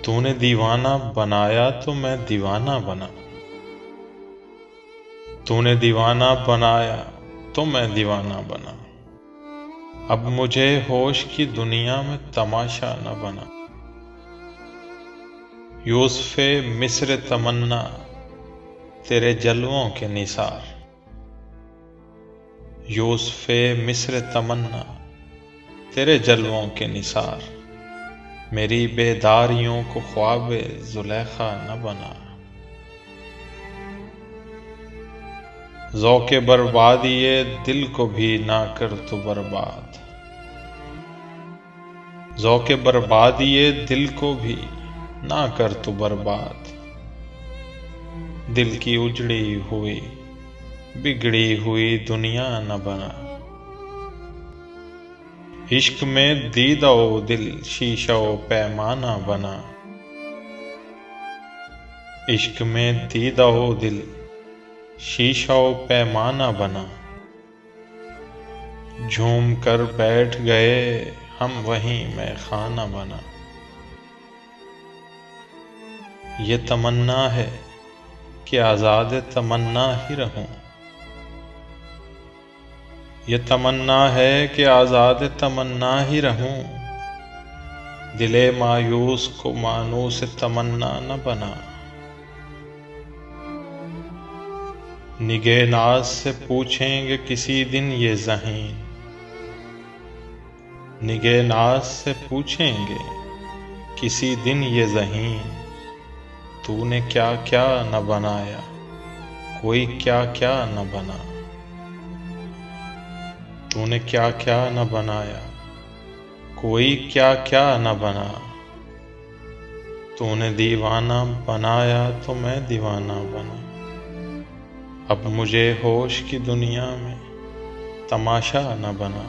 تو نے دیوانہ بنایا تو میں دیوانہ بنا، تو نے دیوانہ بنایا تو میں دیوانہ بنا، اب مجھے ہوش کی دنیا میں تماشا نہ بنا۔ یوسف مصر تمنا تیرے جلووں کے نثار، یوسف مصر تمنا تیرے جلووں کے نثار، میری بیداریوں کو خواب زلیخا نہ بنا۔ ذوق بربادی دل کو بھی نہ کر تو برباد، ذوق بربادی دل کو بھی نہ کر تو برباد، دل کی اجڑی ہوئی بگڑی ہوئی دنیا نہ بنا۔ عشق میں دیدہ و دل شیشہ و پیمانہ بنا، عشق میں دیدہ و دل شیشہ و پیمانہ بنا، جھوم کر بیٹھ گئے ہم وہیں میں خانہ بنا۔ یہ تمنا ہے کہ آزاد تمنا ہی رہوں، یہ تمنا ہے کہ آزاد تمنا ہی رہوں، دل مایوس کو مانوس تمنا نہ بنا۔ نگہ ناز سے پوچھیں گے کسی دن یہ ذہین، نگہ ناز سے پوچھیں گے کسی دن یہ ذہین، تو نے کیا کیا نہ بنایا کوئی کیا کیا نہ بنا، تو نے کیا کیا نہ بنایا کوئی کیا کیا نہ بنا، تو نے دیوانہ بنایا تو میں دیوانہ بنا، اب مجھے ہوش کی دنیا میں تماشا نہ بنا۔